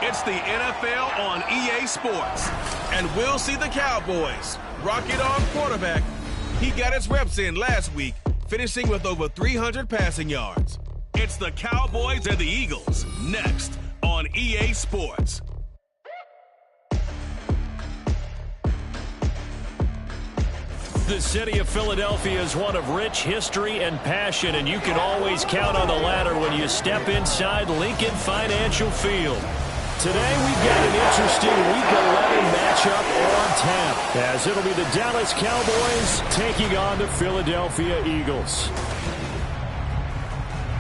It's the NFL on EA Sports. And we'll see the Cowboys rock it on quarterback. He got his reps in last week, finishing with over 300 passing yards. It's the Cowboys and the Eagles next on EA Sports. The city of Philadelphia is one of rich history and passion, and you can always count on the ladder when you step inside Lincoln Financial Field. Today we've got an interesting Week 11 matchup on tap, as it'll be the Dallas Cowboys taking on the Philadelphia Eagles.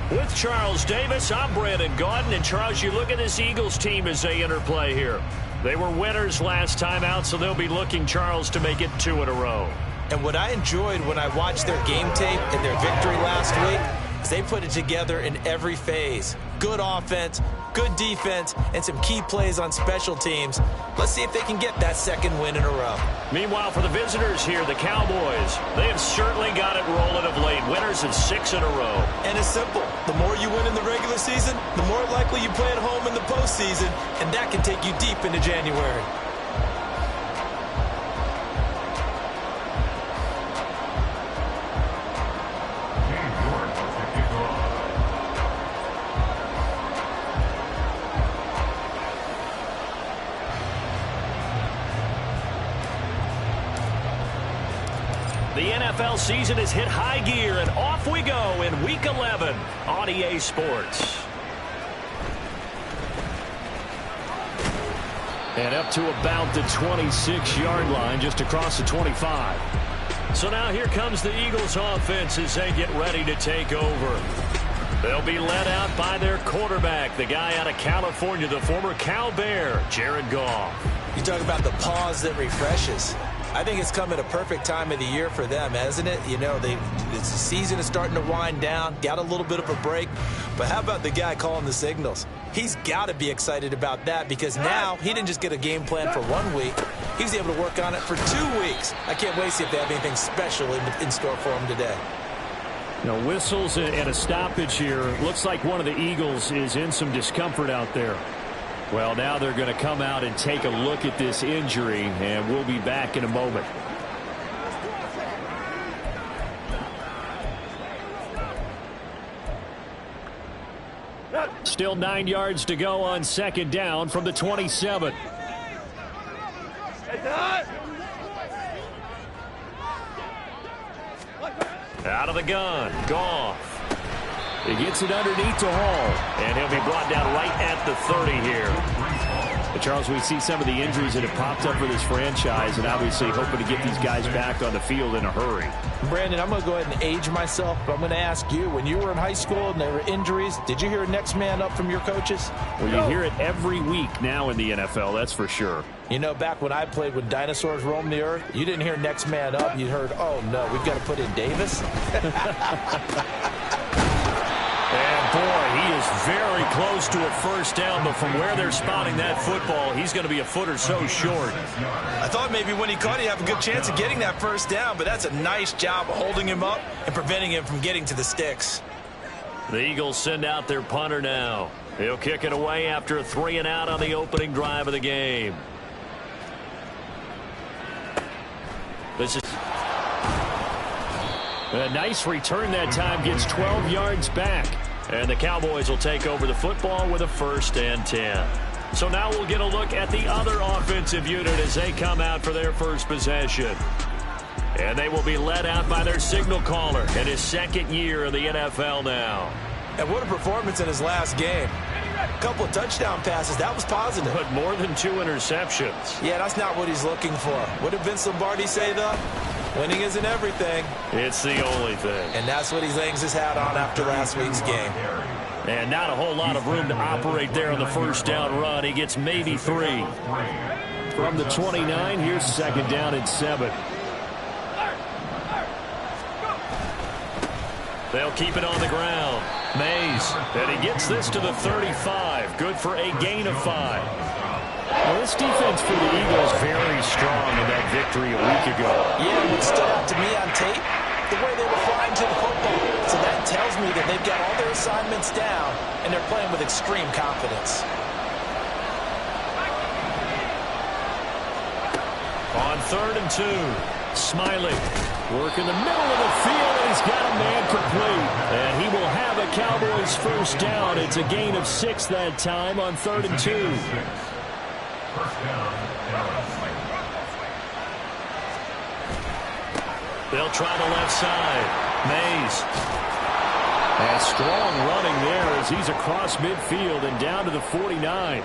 With Charles Davis, I'm Brandon Gaudin, and Charles, you look at this Eagles team as they interplay here. They were winners last time out, so they'll be looking, Charles, to make it 2 in a row. And what I enjoyed when I watched their game tape and their victory last week is they put it together in every phase. Good offense, good defense, and some key plays on special teams. Let's see if they can get that second win in a row. Meanwhile, for the visitors here, the Cowboys, they have certainly got it rolling of late. Winners of 6 in a row. And it's simple. The more you win in the regular season, the more likely you play at home in the postseason, and that can take you deep into January. The NFL season has hit high gear, and off we go in Week 11 on EA Sports. And up to about the 26-yard line, just across the 25. So now here comes the Eagles offense as they get ready to take over. They'll be led out by their quarterback, the guy out of California, the former Cal Bear, Jared Goff. You talk about the pause that refreshes. I think it's come at a perfect time of the year for them, hasn't it? You know, the season is starting to wind down, got a little bit of a break. But how about the guy calling the signals? He's got to be excited about that because now he didn't just get a game plan for 1 week. He was able to work on it for 2 weeks. I can't wait to see if they have anything special in store for him today. You know, whistles and a stoppage here. Looks like one of the Eagles is in some discomfort out there. Well, now they're going to come out and take a look at this injury, and we'll be back in a moment. Still 9 yards to go on second down from the 27. Out of the gun, Goff. He gets it underneath to Hall, and he'll be brought down right at the 30 here. But Charles, we see some of the injuries that have popped up for this franchise, and obviously hoping to get these guys back on the field in a hurry. Brandon, I'm going to go ahead and age myself, but I'm going to ask you, when you were in high school and there were injuries, did you hear next man up from your coaches? Well, you hear it every week now in the NFL, that's for sure. You know, back when I played when dinosaurs roamed the earth, you didn't hear next man up. You heard, oh, no, we've got to put in Davis. And, boy, he is very close to a first down, but from where they're spotting that football, he's going to be a foot or so short. I thought maybe when he caught it, he'd have a good chance of getting that first down, but that's a nice job of holding him up and preventing him from getting to the sticks. The Eagles send out their punter now. He'll kick it away after a 3-and-out on the opening drive of the game. This is a nice return that time, gets 12 yards back. And the Cowboys will take over the football with a 1st and 10. So now we'll get a look at the other offensive unit as they come out for their first possession. And they will be led out by their signal caller in his 2nd year in the NFL now. And what a performance in his last game. A couple of touchdown passes, that was positive. But more than 2 interceptions. Yeah, that's not what he's looking for. What did Vince Lombardi say, though? Winning isn't everything. It's the only thing. And that's what he hangs his hat on after last week's game. And not a whole lot of room to operate there on the first down run. He gets maybe 3. From the 29, here's 2nd down and 7. They'll keep it on the ground. Mays, and he gets this to the 35. Good for a gain of 5. Well, this defense for the Eagles very strong in that victory a week ago. Yeah, what stood out to me on tape, the way they were flying to the football. So that tells me that they've got all their assignments down, and they're playing with extreme confidence. On 3rd and 2, Smiley working the middle of the field, and he's got a man complete. And he will have a Cowboys first down. It's a gain of 6 that time on 3rd and 2. They'll try the left side. Mays. And strong running there as he's across midfield and down to the 49.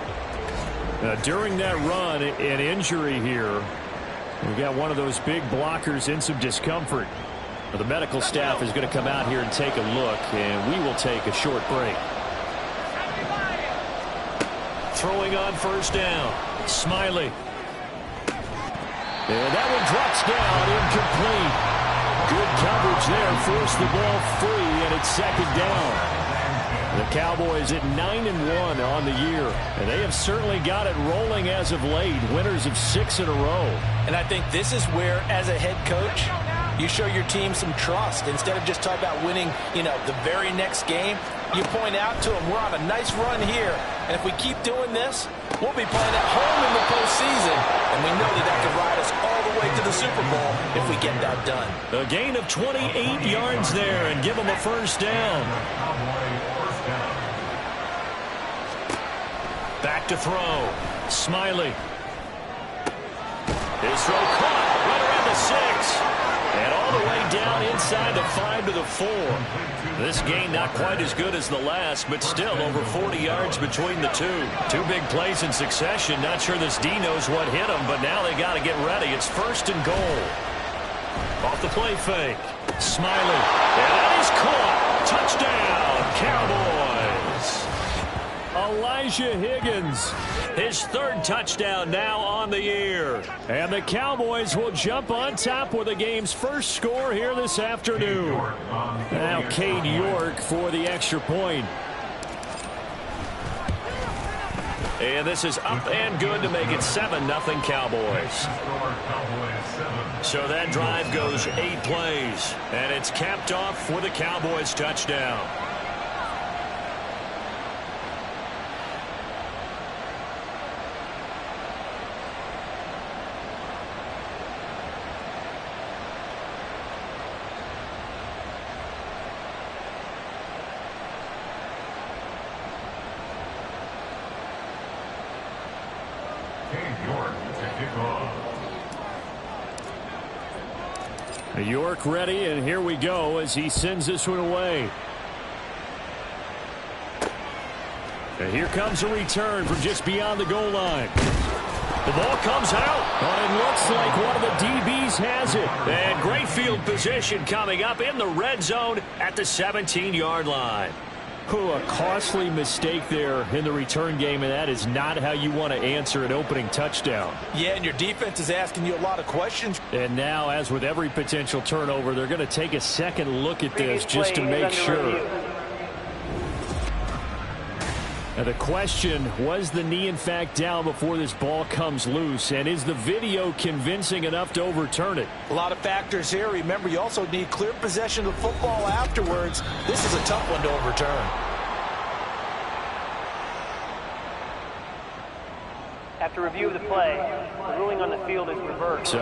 During that run, an injury here. We've got one of those big blockers in some discomfort. The medical staff is going to come out here and take a look, and we will take a short break. Throwing on first down. Smiley. And that one drops down, incomplete. Good coverage there, forced the ball free, and it's 2nd down. The Cowboys at 9-1 on the year, and they have certainly got it rolling as of late, winners of 6 in a row. And I think this is where, as a head coach, you show your team some trust. Instead of just talking about winning, the very next game, you point out to them, we're on a nice run here, and if we keep doing this, we'll be playing at home in the postseason, and we know that can ride us all the way to the Super Bowl if we get that done. A gain of 28 yards there and give them a first down. Back to throw. Smiley. His throw caught right around the 6. And all the way down inside the 5 to the 4. This gain not quite as good as the last, but still over 40 yards between the two. 2 big plays in succession. Not sure this D knows what hit him, but now they got to get ready. It's 1st and goal. Off the play fake. Smiley. And that is caught. Touchdown, Cowboys. Elijah Higgins, his 3rd touchdown now on the year. And the Cowboys will jump on top with the game's first score here this afternoon. Now Cade York for the extra point. And this is up and good to make it 7-0 Cowboys. So that drive goes 8 plays, and it's capped off with a Cowboys touchdown. York ready, and here we go as he sends this one away. And here comes a return from just beyond the goal line. The ball comes out, and it looks like one of the DBs has it. And great field position coming up in the red zone at the 17-yard line. A costly mistake there in the return game, and that is not how you want to answer an opening touchdown. Yeah, and your defense is asking you a lot of questions. And now, as with every potential turnover, they're going to take a second look at this just to make sure. Now the question, was the knee in fact down before this ball comes loose, and is the video convincing enough to overturn it? A lot of factors here. Remember, you also need clear possession of the football afterwards. This is a tough one to overturn. After review of the play, the ruling on the field is reversed.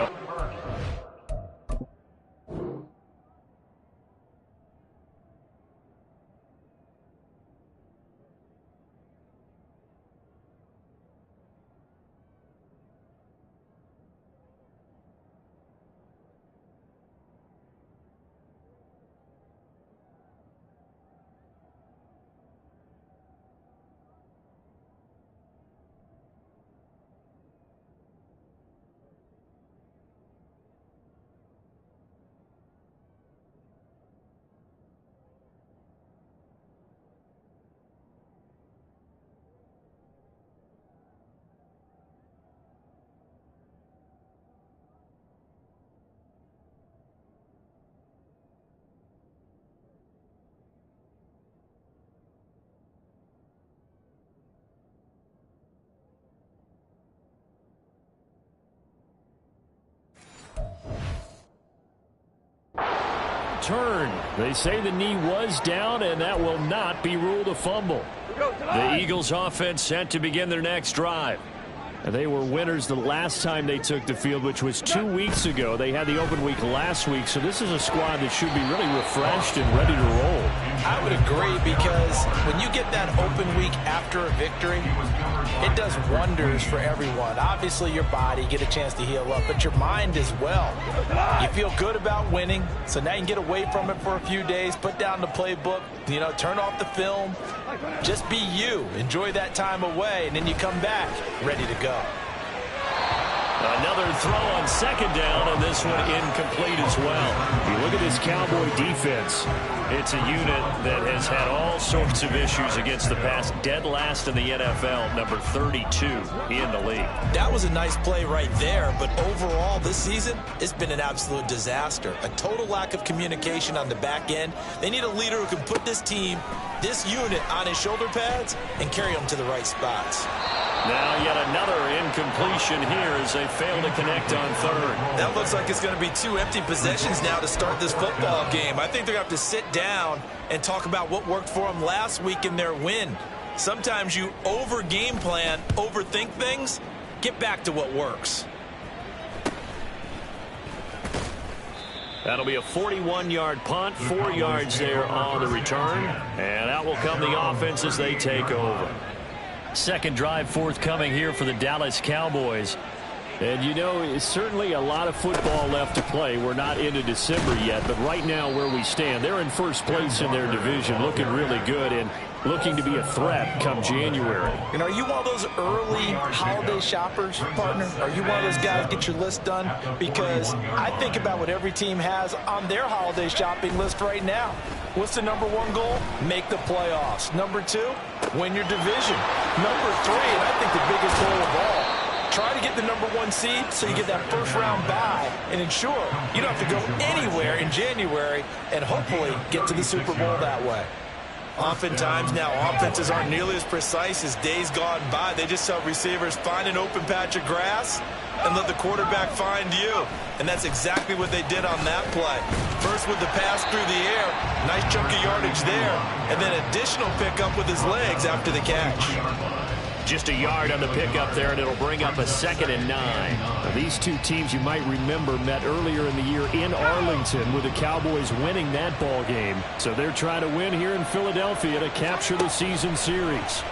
Turn. They say the knee was down, and that will not be ruled a fumble. The Eagles offense set to begin their next drive. They were winners the last time they took the field, which was 2 weeks ago. They had the open week last week, so this is a squad that should be really refreshed and ready to roll. I would agree, because when you get that open week after a victory, it does wonders for everyone. Obviously, your body, get a chance to heal up, but your mind as well. You feel good about winning, so now you can get away from it for a few days, put down the playbook, turn off the film. Just be you. Enjoy that time away, and then you come back ready to go. Another throw on second down, and this one incomplete as well. You look at this Cowboy defense. It's a unit that has had all sorts of issues against the pass. Dead last in the NFL, number 32 in the league. That was a nice play right there, but overall this season, it's been an absolute disaster. A total lack of communication on the back end. They need a leader who can put this team, this unit, on his shoulder pads and carry them to the right spots. Now yet another incompletion here as they fail to connect on third. That looks like it's going to be 2 empty possessions now to start this football game. I think they're going to have to sit down and talk about what worked for them last week in their win. Sometimes you over-game plan, overthink things. Get back to what works. That'll be a 41-yard punt, 4 yards there on the return. And out will come the offense as they take over. Second drive forthcoming here for the Dallas Cowboys. And it's certainly a lot of football left to play. We're not into December yet, but right now where we stand, they're in first place in their division, looking really good and looking to be a threat come January. And are you one of those early holiday shoppers, partner? Are you one of those guys get your list done? Because I think about what every team has on their holiday shopping list right now. What's the number 1 goal? Make the playoffs. Number 2, win your division. Number 3, and I think the biggest goal of all, try to get the number 1 seed so you get that first-round bye and ensure you don't have to go anywhere in January and hopefully get to the Super Bowl that way. Oftentimes now, offenses aren't nearly as precise as days gone by. They just tell receivers, find an open patch of grass and let the quarterback find you. And that's exactly what they did on that play. First with the pass through the air, nice chunk of yardage there, and then additional pickup with his legs after the catch. Just a yard on the pickup there, and it'll bring up a 2nd and 9. Now, these two teams, you might remember, met earlier in the year in Arlington with the Cowboys winning that ball game. So they're trying to win here in Philadelphia to capture the season series.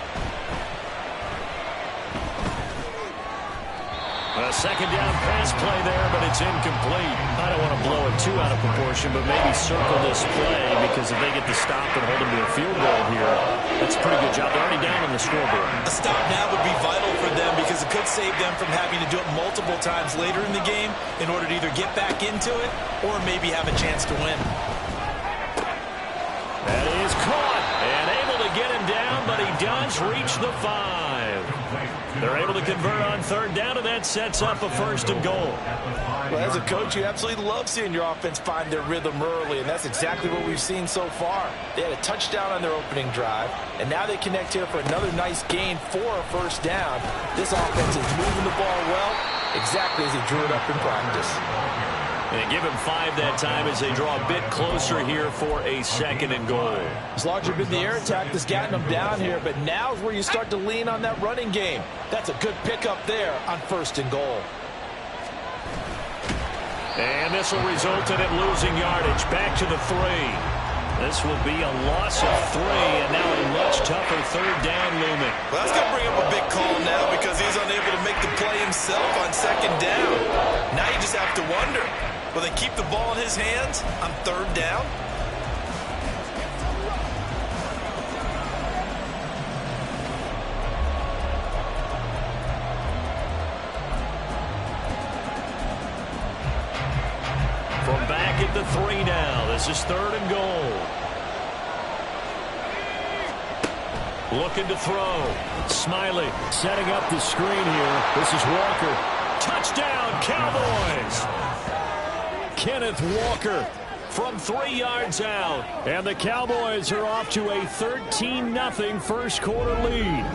A second down pass play there, but it's incomplete. I don't want to blow it too out of proportion, but maybe circle this play, because if they get the stop and hold them to a field goal here, that's a pretty good job. They're already down on the scoreboard. A stop now would be vital for them, because it could save them from having to do it multiple times later in the game in order to either get back into it or maybe have a chance to win. That is caught and able to get him down, but he does reach the 5. They're able to convert on third down, and that sets up a 1st and goal. Well, as a coach, you absolutely love seeing your offense find their rhythm early, and that's exactly what we've seen so far. They had a touchdown on their opening drive, and now they connect here for another nice gain for a 1st down. This offense is moving the ball well, exactly as he drew it up in practice. And they give him 5 that time as they draw a bit closer here for a 2nd and goal. As larger been the air attack that's gotten them down here, but now is where you start to lean on that running game. That's a good pickup there on 1st and goal. And this will result in it losing yardage. Back to the 3. This will be a loss of 3, and now a much tougher 3rd down looming. Well, that's going to bring up a big call now, because he's unable to make the play himself on 2nd down. Now you just have to wonder, will they keep the ball in his hands on 3rd down? From back at the 3 now. This is 3rd and goal. Looking to throw. Smiley setting up the screen here. This is Walker. Touchdown, Cowboys! Kenneth Walker from 3 yards out. And the Cowboys are off to a 13-0 first quarter lead.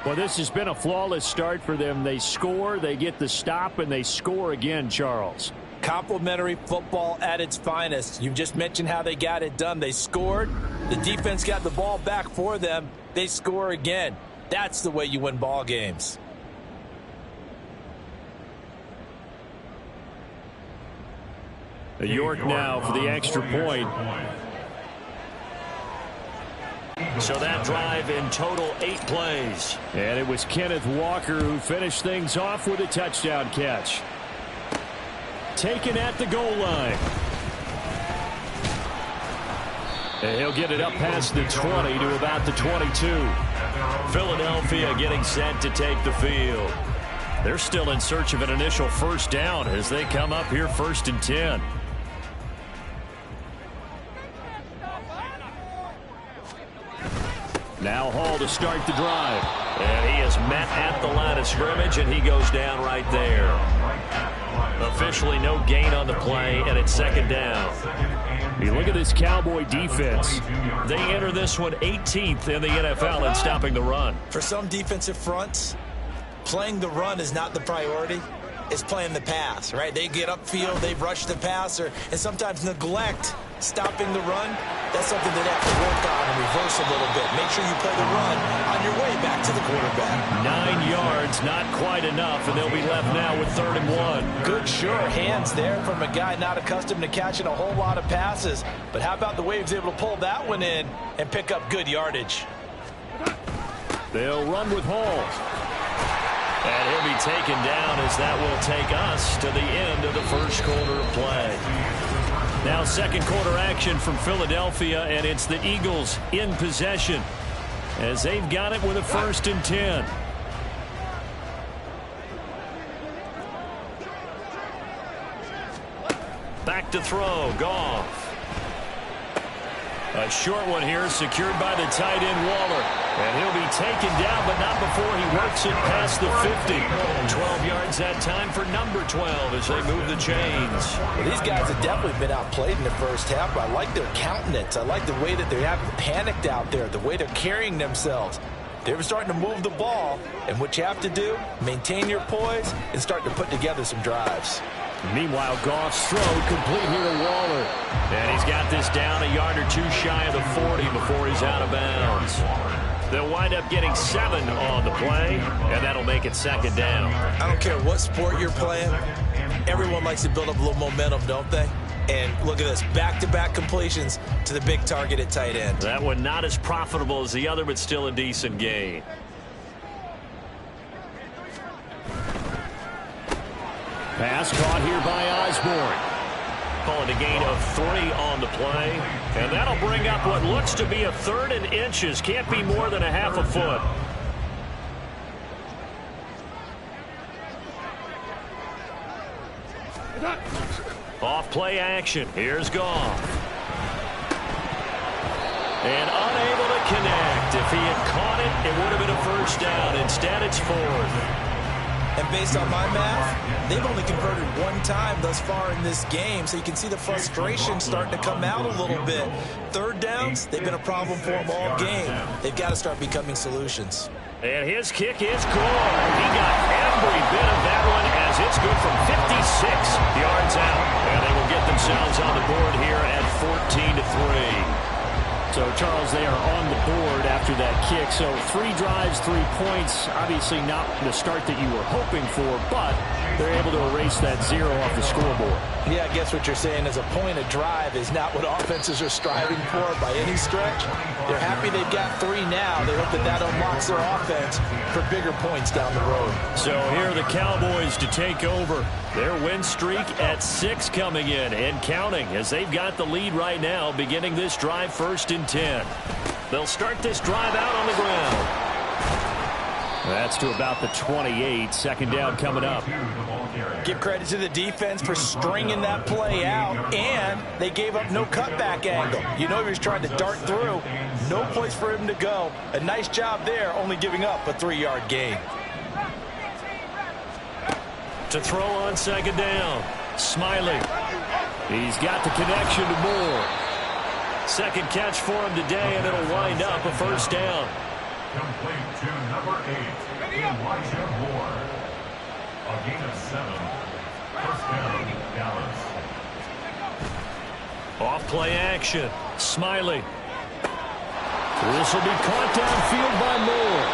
Well, this has been a flawless start for them. They score, they get the stop, and they score again, Charles. Complimentary football at its finest. You've just mentioned how they got it done. They scored. The defense got the ball back for them. They score again. That's the way you win ball games. York now for the extra point. So that drive in total 8 plays. And it was Kenneth Walker who finished things off with a touchdown catch. Taken at the goal line. And he'll get it up past the 20 to about the 22. Philadelphia getting set to take the field. They're still in search of an initial first down as they come up here 1st and 10. Now Hall to start the drive. And he is met at the line of scrimmage, and he goes down right there. Officially no gain on the play, and it's 2nd down. You look at this Cowboy defense. They enter this one 18th in the NFL in stopping the run. For some defensive fronts, playing the run is not the priority. It's playing the pass, right? They get upfield, they rush the passer, and sometimes neglect stopping the run. That's something they have to work on and reverse a little bit. Make sure you play the run on your way back to the quarterback. 9 yards, not quite enough, and they'll be left now with 3rd and 1. Good, sure hands there from a guy not accustomed to catching a whole lot of passes. But how about the way he was able to pull that one in and pick up good yardage? They'll run with Hall. And he'll be taken down as that will take us to the end of the first quarter of play. Now 2nd quarter action from Philadelphia, and it's the Eagles in possession as they've got it with a 1st and 10. Back to throw, Goff. A short one here secured by the tight end Waller. And he'll be taken down, but not before he works it past the 50. 12 yards that time for number 12 as they move the chains. Well, these guys have definitely been outplayed in the first half, but I like their countenance. I like the way that they haven't panicked out there, the way they're carrying themselves. They were starting to move the ball, and what you have to do, maintain your poise and start to put together some drives. Meanwhile, Goff's throw complete here to Waller. And he's got this down a yard or 2 shy of the 40 before he's out of bounds. They'll wind up getting 7 on the play, and that'll make it 2nd down. I don't care what sport you're playing. Everyone likes to build up a little momentum, don't they? And look at this, back-to-back completions to the big target at tight end. That one not as profitable as the other, but still a decent gain. Pass caught here by Osborne. Calling a gain of 3 on the play. And that'll bring up what looks to be a 3rd and inches. Can't be more than a half a foot. Off play action. Here's Goff. And unable to connect. If he had caught it, it would have been a 1st down. Instead, it's 4th. And based on my math, they've only converted 1 time thus far in this game, so you can see the frustration starting to come out a little bit. 3rd downs, they've been a problem for them all game. They've got to start becoming solutions. And his kick is good. He got every bit of that one as it's good from 56 yards out. And they will get themselves on the board here at 14-3. So, Charles, they are on the board after that kick. So 3 drives, 3 points. Obviously not the start that you were hoping for, but they're able to erase that 0 off the scoreboard. Yeah, I guess what you're saying is a point of drive is not what offenses are striving for by any stretch. They're happy they've got 3 now. They hope that that unlocks their offense for bigger points down the road. So here are the Cowboys to take over. Their win streak at 6 coming in and counting as they've got the lead right now, beginning this drive 1st and 10. They'll start this drive out on the ground. That's to about the 28. 2nd down coming up. Give credit to the defense for stringing that play out, and they gave up no cutback angle. You know he was trying to dart through. No place for him to go. A nice job there, only giving up a 3-yard gain. To throw on 2nd down. Smiley. He's got the connection to Moore. 2nd catch for him today, and it'll wind up a 1st down. Complete to number 8, Elijah Moore. A gain of 7. 1st down, Dallas. Off play action. Smiley. This will be caught downfield by Moore.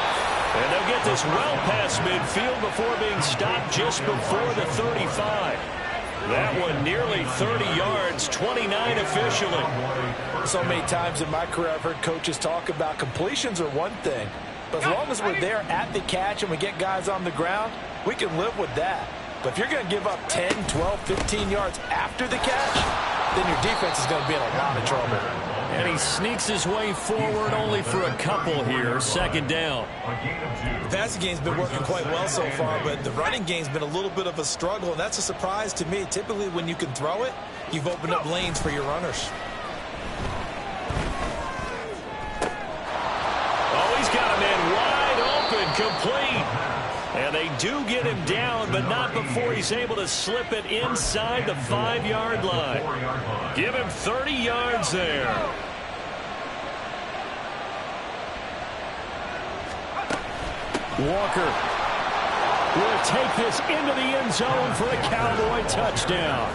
And they'll get this well past midfield before being stopped just before the 35. That one nearly 30 yards, 29 officially. So many times in my career I've heard coaches talk about completions are one thing. But as long as we're there at the catch and we get guys on the ground, we can live with that. But if you're going to give up 10, 12, 15 yards after the catch, then your defense is going to be in a lot of trouble. And he sneaks his way forward only for a couple here. Second down. The passing game's been working quite well so far, but the running game's been a little bit of a struggle, and that's a surprise to me. Typically, when you can throw it, you've opened up lanes for your runners. Oh, he's got a man wide open, complete. And they do get him down, but not before he's able to slip it inside the 5-yard line. Give him 30 yards there. Walker will take this into the end zone for a Cowboy touchdown.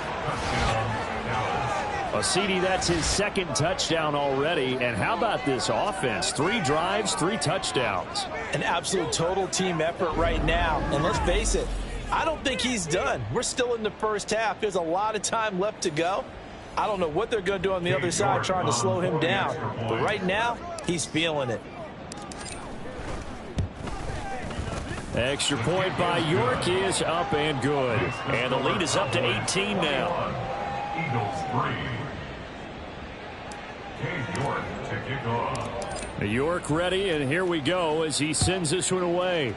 CD, that's his second touchdown already. And how about this offense? 3 drives, 3 touchdowns. An absolute total team effort right now. And let's face it, I don't think he's done. We're still in the first half. There's a lot of time left to go. I don't know what they're going to do on the other side trying to slow him down. But right now, he's feeling it. Extra point by York is up and good. And the lead is up to 18 now. Eagles 3. York to kick off. York ready, and here we go as he sends this one away.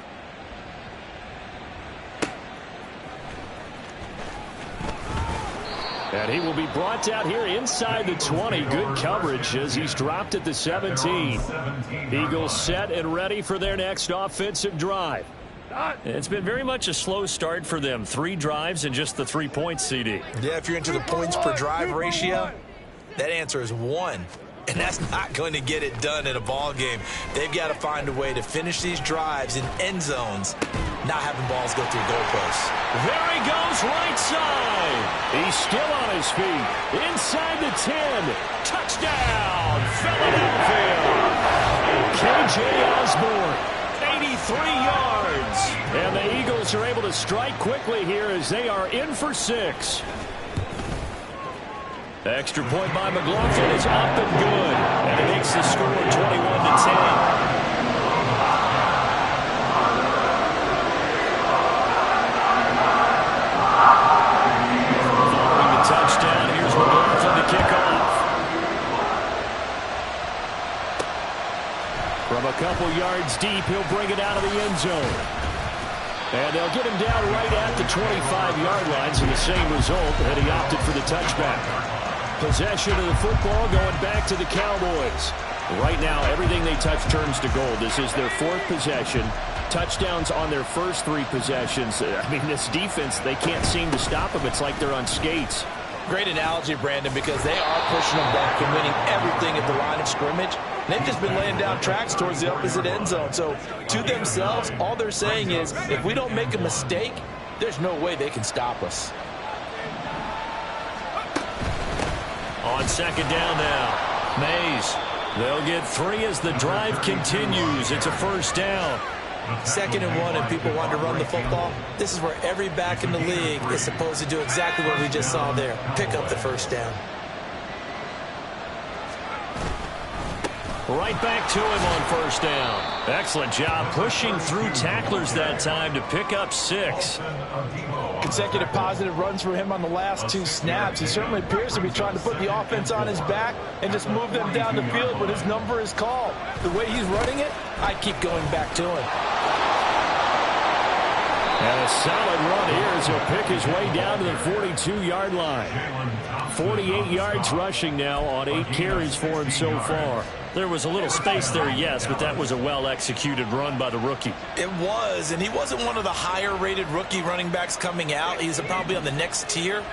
And he will be brought out here inside the 20. Good coverage as he's dropped at the 17. Eagles set and ready for their next offensive drive. It's been very much a slow start for them. 3 drives and just the 3 points, CD. Yeah, if you're into the points per drive ratio, that answer is 1. And that's not going to get it done in a ball game. They've got to find a way to finish these drives in end zones, not having balls go through goalposts. There he goes, right side. He's still on his feet. Inside the 10. Touchdown, Philadelphia. K.J. Osborne, 83 yards. And the Eagles are able to strike quickly here as they are in for 6. Extra point by McLaughlin is up and good. And it makes the score 21-10. Following the touchdown, here's McLaughlin to kick off. From a couple yards deep, he'll bring it out of the end zone. And they'll get him down right at the 25-yard line, so the same result, and he opted for the touchback. Possession of the football going back to the Cowboys. Right now, everything they touch turns to gold. This is their 4th possession. Touchdowns on their first 3 possessions. I mean, this defense, they can't seem to stop them. It's like they're on skates. Great analogy, Brandon, because they are pushing them back and winning everything at the line of scrimmage. They've just been laying down tracks towards the opposite end zone. So, to themselves, all they're saying is, if we don't make a mistake, there's no way they can stop us. On second down now, Mays. They'll get 3 as the drive continues. It's a first down. 2nd and 1, and people want to run the football. This is where every back in the league is supposed to do exactly what we just saw there. Pick up the first down. Right back to him on first down. Excellent job pushing through tacklers that time to pick up 6. Consecutive positive runs for him on the last 2 snaps. He certainly appears to be trying to put the offense on his back and just move them down the field when his number is called. The way he's running it, I keep going back to him. And a solid run here as he'll pick his way down to the 42-yard line. 48 yards rushing now on 8 carries for him so far. There was a little space there, yes, but that was a well-executed run by the rookie. It was, and he wasn't one of the higher-rated rookie running backs coming out. He's probably on the next tier.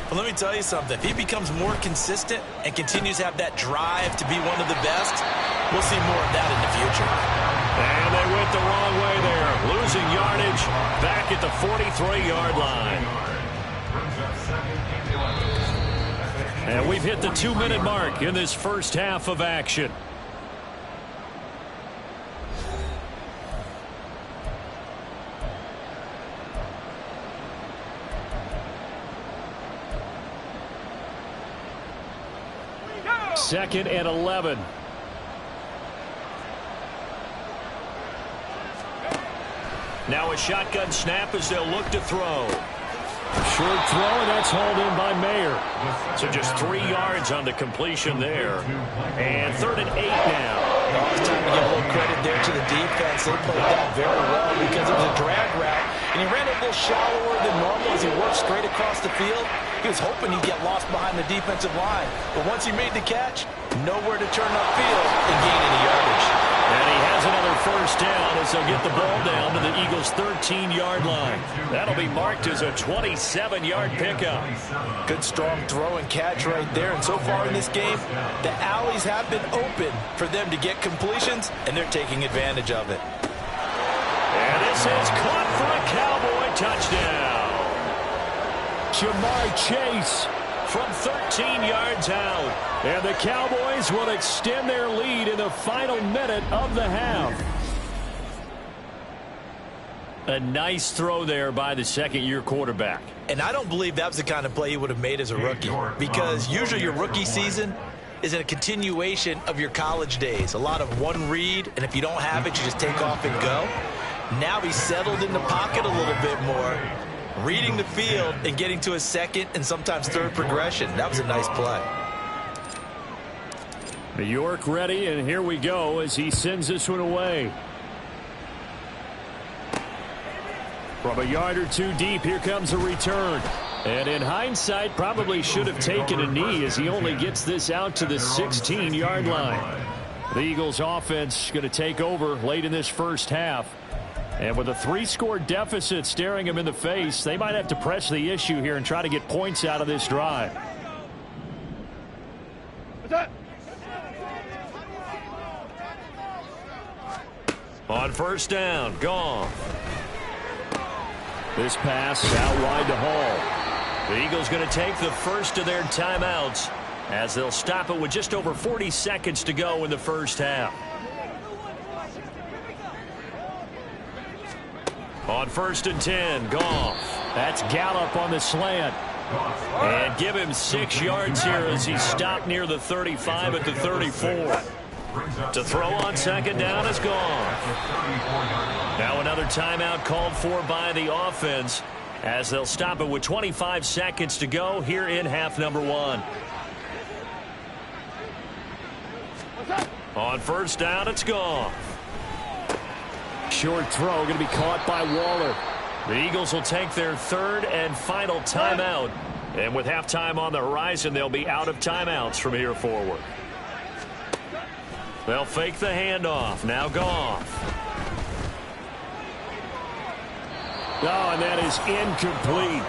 But let me tell you something. If he becomes more consistent and continues to have that drive to be one of the best, we'll see more of that in the future. And they went the wrong way there. Losing yardage back at the 43-yard line. And we've hit the 2-minute mark in this first half of action. 2nd and 11. Now a shotgun snap as they'll look to throw. Short throw, and that's hauled in by Mayer. So just 3 yards on the completion there. And 3rd and 8 now. Well, it's time to give a little credit there to the defense. They played that very well because it was a drag route. And he ran it a little shallower than normal as he worked straight across the field. He was hoping he'd get lost behind the defensive line. But once he made the catch, nowhere to turn upfield and gain any yardage. And he has another first down as they'll get the ball down to the Eagles' 13-yard line. That'll be marked as a 27-yard pickup. Good strong throw and catch right there. And so far in this game, the alleys have been open for them to get completions, and they're taking advantage of it. And this is caught for a Cowboy touchdown. Jamar Chase from 13 yards out. And the Cowboys will extend their lead in the final minute of the half. A nice throw there by the second-year quarterback. And I don't believe that was the kind of play he would have made as a rookie, because usually your rookie season is a continuation of your college days. A lot of one read, and if you don't have it, you just take off and go. Now he's settled in the pocket a little bit more, reading the field and getting to a second and sometimes third progression. That was a nice play. New York ready, and here we go as he sends this one away. From a yard or two deep, here comes a return. And in hindsight, probably should have taken a knee as he only gets this out to the 16-yard line. The Eagles offense going to take over late in this first half. And with a 3-score deficit staring him in the face, they might have to press the issue here and try to get points out of this drive. What's that? On first down, Goff. This pass out wide to Hall. The Eagles going to take the first of their timeouts as they'll stop it with just over 40 seconds to go in the first half. On 1st and 10, Goff. That's Gallup on the slant. And give him 6 yards here as he's stopped near the 35 at the 34. To throw on second down is Goff. Now another timeout called for by the offense as they'll stop it with 25 seconds to go here in half number 1. On first down, it's Goff. Short throw going to be caught by Waller. The Eagles will take their 3rd and final timeout. And with halftime on the horizon, they'll be out of timeouts from here forward. They'll fake the handoff. Now Goff. Oh, and that is incomplete.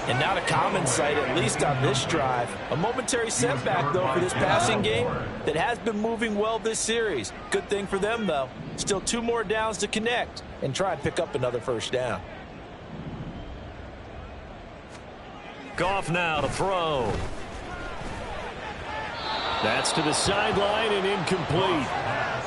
And not a common sight, at least on this drive. A momentary setback, though, for this passing game that has been moving well this series. Good thing for them, though. Still 2 more downs to connect and try and pick up another first down. Goff now to throw. That's to the sideline and incomplete.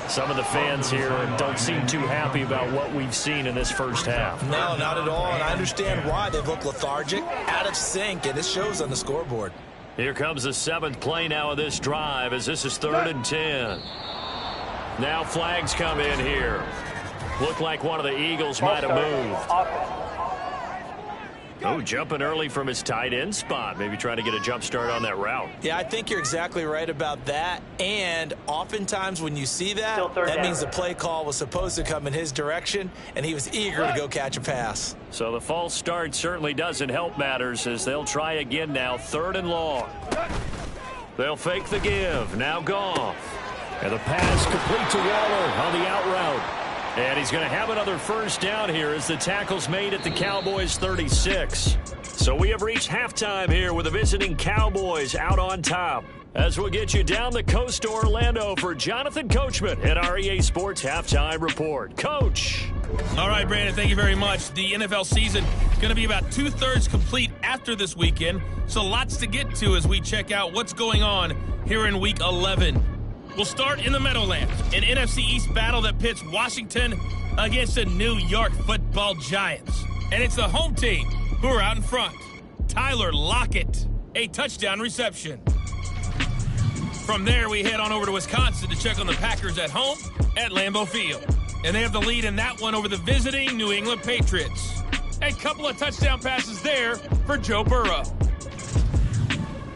Some of the fans here don't seem too happy about what we've seen in this first half. No, not at all, and I understand why. They've looked lethargic, out of sync, and it shows on the scoreboard. Here comes the 7th play now of this drive as this is 3rd and 10. Now flags come in here. Looked like one of the Eagles might have moved. Oh, jumping early from his tight end spot. Maybe trying to get a jump start on that route. Yeah, I think you're exactly right about that. And oftentimes when you see that, that means the play call was supposed to come in his direction, and he was eager to go catch a pass. So the false start certainly doesn't help matters as they'll try again now, 3rd and long. They'll fake the give. Now Goff. And the pass complete to Waller on the out route. And he's going to have another first down here as the tackle's made at the Cowboys' 36. So we have reached halftime here with the visiting Cowboys out on top. As we'll get you down the coast to Orlando for Jonathan Coachman at our EA Sports Halftime Report. Coach. All right, Brandon, thank you very much. The NFL season is going to be about 2/3 complete after this weekend. So lots to get to as we check out what's going on here in Week 11. We'll start in the Meadowlands, an NFC East battle that pits Washington against the New York Football Giants. And it's the home team who are out in front. Tyler Lockett, a touchdown reception. From there, we head on over to Wisconsin to check on the Packers at home at Lambeau Field. And they have the lead in that one over the visiting New England Patriots. A couple of touchdown passes there for Joe Burrow.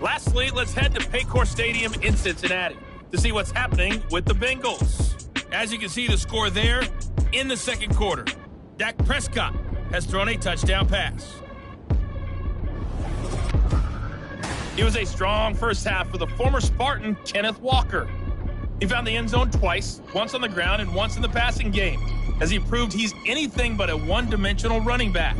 Lastly, let's head to Paycor Stadium in Cincinnati to see what's happening with the Bengals. As you can see the score there in the second quarter. Dak Prescott has thrown a touchdown pass. It was a strong first half for the former Spartan Kenneth Walker. He found the end zone twice, once on the ground and once in the passing game, as he proved he's anything but a one-dimensional running back.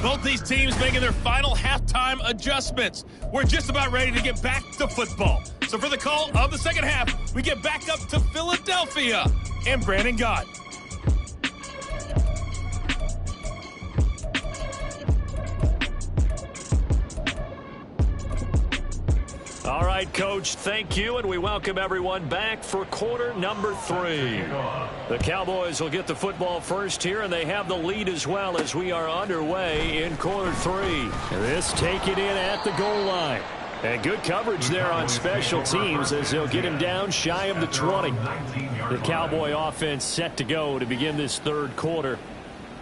Both these teams making their final halftime adjustments. We're just about ready to get back to football. So for the call of the second half, we get back up to Philadelphia and Brandon Gott. All right, Coach, thank you, and we welcome everyone back for quarter number 3. The Cowboys will get the football first here, and they have the lead as well as we are underway in quarter 3. This taken in at the goal line. And good coverage there on special teams as they'll get him down shy of the 20. The Cowboy offense set to go to begin this third quarter.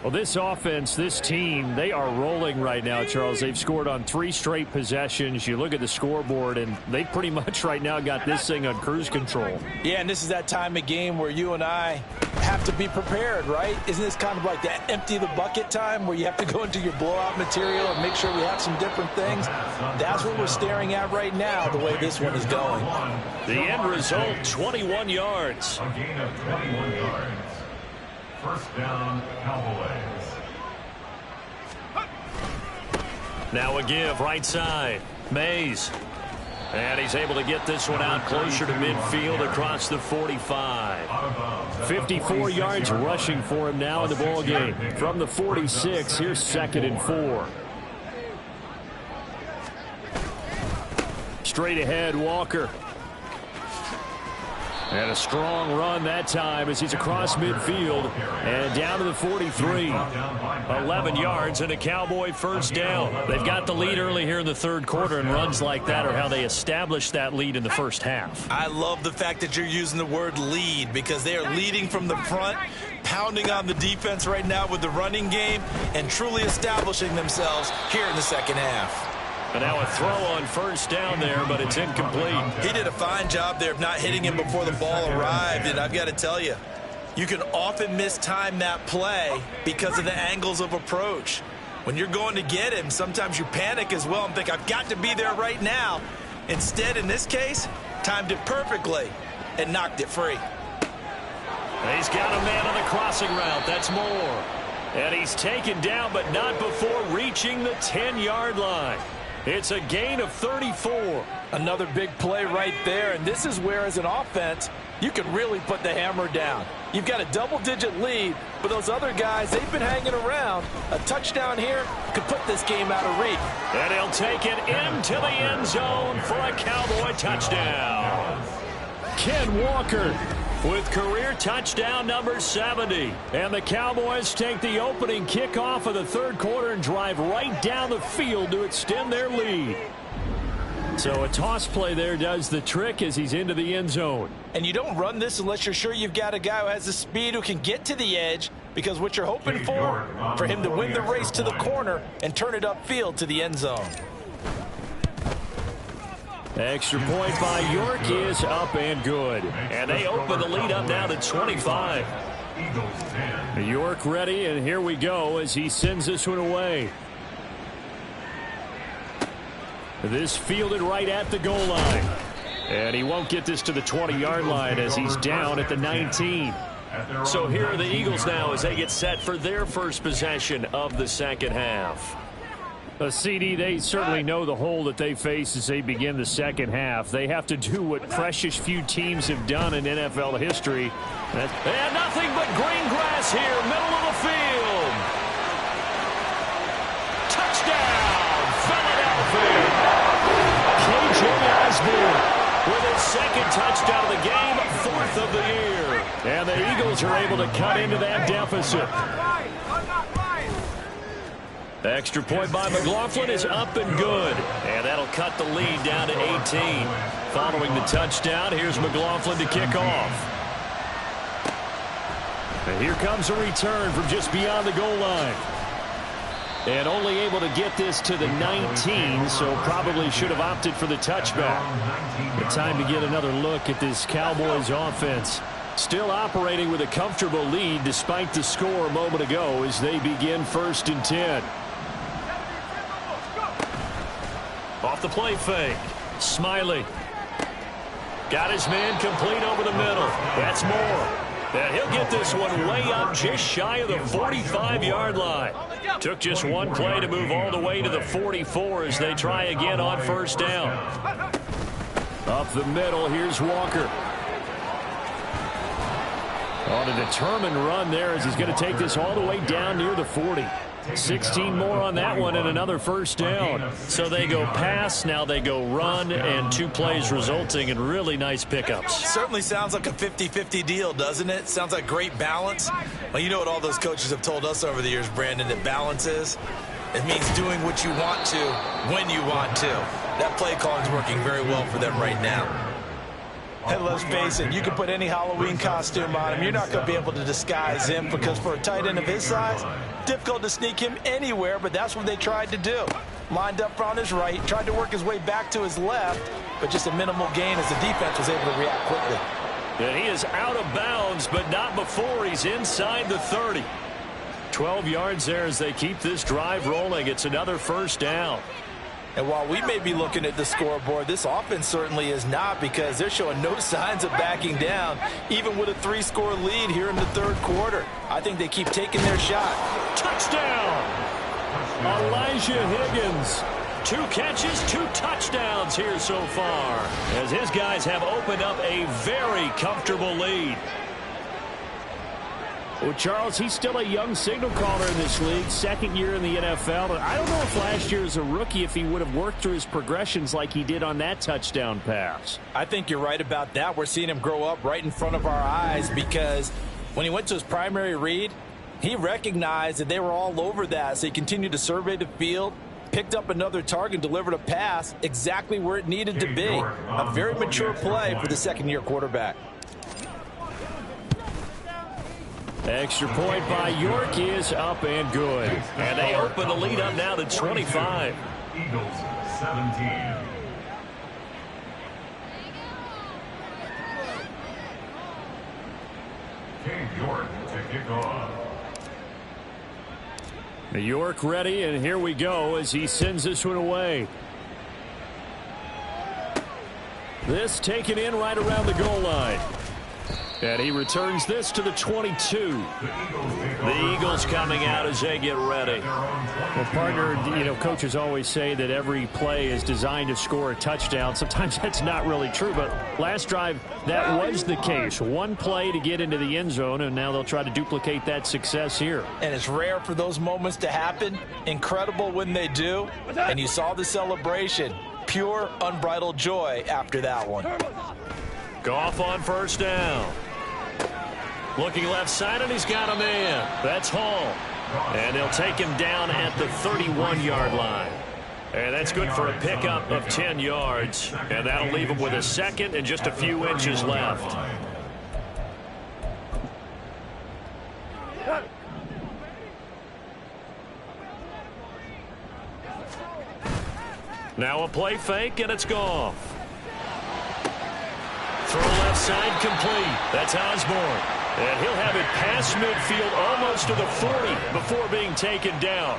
Well, this offense, this team, they are rolling right now, Charles. They've scored on 3 straight possessions. You look at the scoreboard, and they pretty much right now got this thing on cruise control. Yeah, and this is that time of game where you and I have to be prepared, right? Isn't this kind of like that empty the bucket time where you have to go into your blowout material and make sure we have some different things? That's what we're staring at right now, the way this one is going. The end result, 21 yards. A gain of 21 yards. First down, Cowboys. Now a give right side. Mays. And he's able to get this one out closer to midfield across the 45. 54 yards rushing for him now in the ball game. From the 46, here's 2nd and 4. Straight ahead, Walker. And a strong run that time as he's across midfield and down to the 43. 11 yards and a Cowboy first down. They've got the lead early here in the third quarter, and runs like that are how they established that lead in the first half. I love the fact that you're using the word lead because they are leading from the front, pounding on the defense right now with the running game, and truly establishing themselves here in the second half. And now a throw on first down there, but it's incomplete. He did a fine job there of not hitting him before the ball arrived, and I've got to tell you, you can often mistime that play because of the angles of approach. When you're going to get him, sometimes you panic as well and think, I've got to be there right now. Instead, in this case, timed it perfectly and knocked it free. He's got a man on the crossing route. That's Moore. And he's taken down, but not before reaching the 10-yard line. It's a gain of 34. Another big play right there, and this is where, as an offense, you can really put the hammer down. You've got a double-digit lead, but those other guys, they've been hanging around. A touchdown here could put this game out of reach. And he'll take it into the end zone for a Cowboy touchdown. Ken Walker with career touchdown number 70. And the Cowboys take the opening kickoff of the third quarter and drive right down the field to extend their lead. So a toss play there does the trick as he's into the end zone. And you don't run this unless you're sure you've got a guy who has the speed who can get to the edge, because what you're hoping for him to win the race to the corner and turn it upfield to the end zone. Extra point by York is up and good. And they open the lead up now to 25. York ready, and here we go as he sends this one away. This fielded right at the goal line. And he won't get this to the 20-yard line as he's down at the 19. So here are the Eagles now as they get set for their first possession of the second half. CD, they certainly know the hole that they face as they begin the second half. They have to do what precious few teams have done in NFL history. And nothing but green grass here, middle of the field. Touchdown, Philadelphia. KJ Osborne with his second touchdown of the game, 4th of the year. And the Eagles are able to cut into that deficit. Extra point by McLaughlin is up and good. And that'll cut the lead down to 18. Following the touchdown, here's McLaughlin to kick off. And here comes a return from just beyond the goal line. And only able to get this to the 19, so probably should have opted for the touchback. The time to get another look at this Cowboys offense. Still operating with a comfortable lead despite the score a moment ago as they begin 1st and 10. Off the play fake. Smiley. Got his man complete over the middle. That's Moore. And he'll get this one way up just shy of the 45-yard line. Took just one play to move all the way to the 44 as they try again on 1st down. Up the middle, here's Walker. On a determined run there as he's going to take this all the way down near the 40. 16 more on that one and another 1st down. So they go pass, now they go run, and 2 plays resulting in really nice pickups. Certainly sounds like a 50-50 deal, doesn't it? Sounds like great balance. Well, you know what all those coaches have told us over the years, Brandon, that balance is? It means doing what you want to when you want to. That play calling is working very well for them right now. And let's face it, you can put any Halloween costume on him. You're not going to be able to disguise him because for a tight end of his size, difficult to sneak him anywhere, but that's what they tried to do. Lined up on his right, tried to work his way back to his left, but just a minimal gain as the defense was able to react quickly. And he is out of bounds, but not before he's inside the 30. 12 yards there as they keep this drive rolling. It's another 1st down. And while we may be looking at the scoreboard, this offense certainly is not because they're showing no signs of backing down, even with a 3-score lead here in the 3rd quarter. I think they keep taking their shot. Touchdown! Elijah Higgins. 2 catches, 2 touchdowns here so far, as his guys have opened up a very comfortable lead. Well, Charles, he's still a young signal caller in this league, 2nd year in the NFL. But I don't know if last year as a rookie, if he would have worked through his progressions like he did on that touchdown pass. I think you're right about that. We're seeing him grow up right in front of our eyes because when he went to his primary read, he recognized that they were all over that. So he continued to survey the field, picked up another target, delivered a pass exactly where it needed to be. A very mature play for the 2nd-year quarterback. Extra point by York is up and good. And they open the lead up now to 25. Eagles 17. Cade York to kick off. York ready, and here we go as he sends this one away. This taken in right around the goal line. And he returns this to the 22. The Eagles coming out as they get ready. Well, partner, you know, coaches always say that every play is designed to score a touchdown. Sometimes that's not really true, but last drive, that was the case. 1 play to get into the end zone, and now they'll try to duplicate that success here. And it's rare for those moments to happen. Incredible when they do. And you saw the celebration. Pure, unbridled joy after that one. Goff on 1st down. Looking left side, and he's got a man. That's Hall. And they'll take him down at the 31-yard line. And that's good for a pickup of 10 yards. And that'll leave him with a 2nd and just a few inches left. Now a play fake, and it's Goff. Throw left side complete. That's Osborne. And he'll have it past midfield almost to the 40 before being taken down.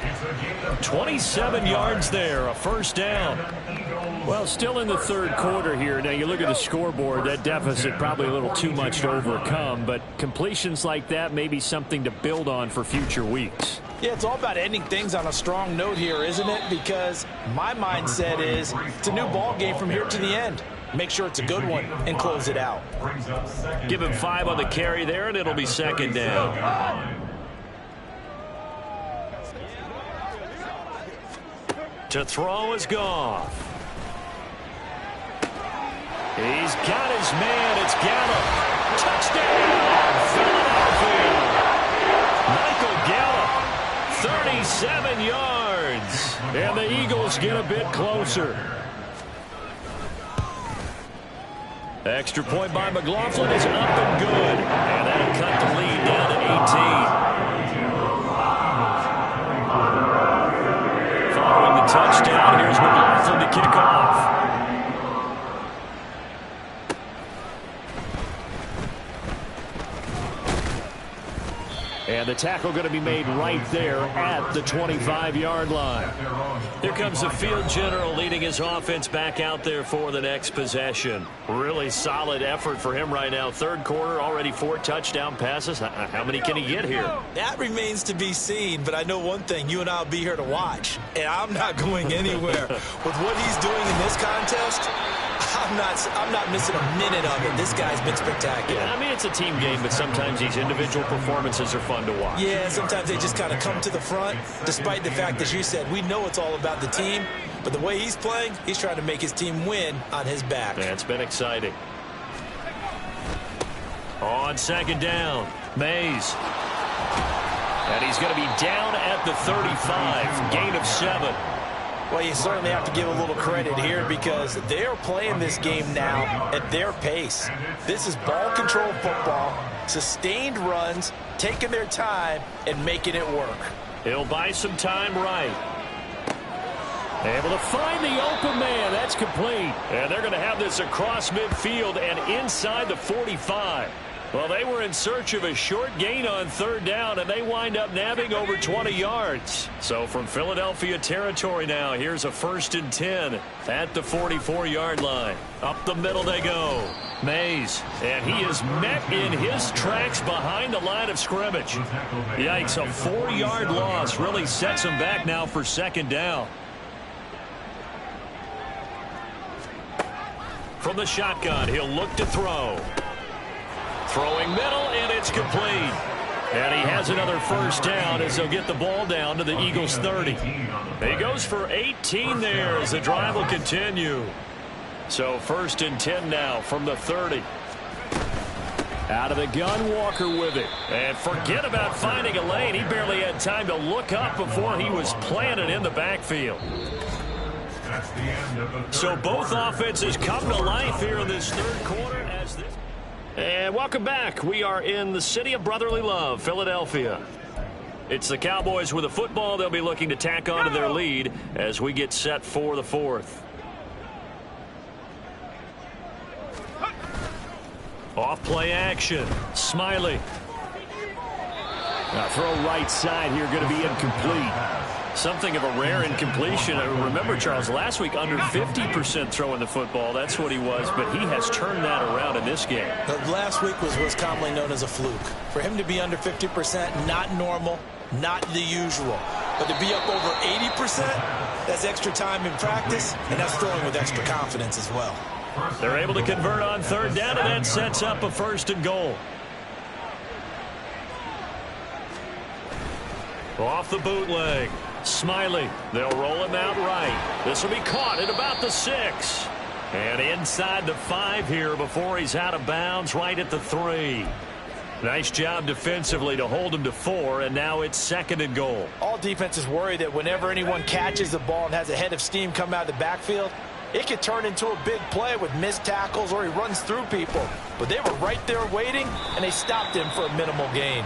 27 yards there, a 1st down. Well, still in the 3rd quarter here. Now, you look at the scoreboard, that deficit probably a little too much to overcome, but completions like that may be something to build on for future weeks. Yeah, it's all about ending things on a strong note here, isn't it? Because my mindset is it's a new ball game from here to the end. Make sure it's a good one and close it out. Give him 5 on the carry there, and it'll be 2nd down. To throw is Goff. He's got his man. It's Gallup. Touchdown, Philadelphia. Michael Gallup, 37 yards. points. And the Eagles get a bit closer. Extra point by McLaughlin is up and good. And that'll cut the lead down to 18. Following the touchdown, here's McLaughlin to kick off. And the tackle going to be made right there at the 25-yard line. Here comes the field general leading his offense back out there for the next possession. Really solid effort for him right now. Third quarter, already 4 touchdown passes. How many can he get here? That remains to be seen, but I know one thing. You and I will be here to watch, and I'm not going anywhere. With what he's doing in this contest, I'm not missing a minute of it. This guy's been spectacular. Yeah, I mean, it's a team game, but sometimes these individual performances are fun to watch. Yeah, sometimes they just kind of come to the front, despite the fact, as you said, we know it's all about the team, but the way he's playing, he's trying to make his team win on his back. Yeah, it's been exciting. On second down, Mays. And he's going to be down at the 35, gain of 7. Well, you certainly have to give a little credit here because they're playing this game now at their pace. This is ball control football, sustained runs, taking their time and making it work. He'll buy some time right. Able to find the open man. That's complete. And they're going to have this across midfield and inside the 45. Well, they were in search of a short gain on third down, and they wind up nabbing over 20 yards. So from Philadelphia territory now, here's a 1st and 10 at the 44-yard line. Up the middle they go. Mays, and he is met in his tracks behind the line of scrimmage. Yikes, a 4-yard loss really sets him back now for second down. From the shotgun, he'll look to throw. Throwing middle, and it's complete. And he has another first down as they'll get the ball down to the Eagles' 30. He goes for 18 there as the drive will continue. So 1st and 10 now from the 30. Out of the gun, Walker with it. And forget about finding a lane. He barely had time to look up before he was planted in the backfield. So both offenses come to life here in this third quarter as this. And welcome back. We are in the city of brotherly love, Philadelphia. It's the Cowboys with a football. They'll be looking to tack on to their lead as we get set for the 4th. Off play action. Smiley. Now throw right side here, going to be incomplete. Something of a rare incompletion. Remember, Charles, last week under 50% throwing the football. That's what he was, but he has turned that around in this game. Last week was what's commonly known as a fluke. For him to be under 50%, not normal, not the usual. But to be up over 80%, that's extra time in practice, and that's throwing with extra confidence as well. They're able to convert on third down, and that sets up a 1st and goal. Off the bootleg. Smiley. They'll roll him out right. This will be caught at about the 6. And inside the 5 here before he's out of bounds right at the 3. Nice job defensively to hold him to 4, and now it's 2nd and goal. All defenses worry that whenever anyone catches the ball and has a head of steam come out of the backfield, it could turn into a big play with missed tackles or he runs through people. But they were right there waiting, and they stopped him for a minimal gain.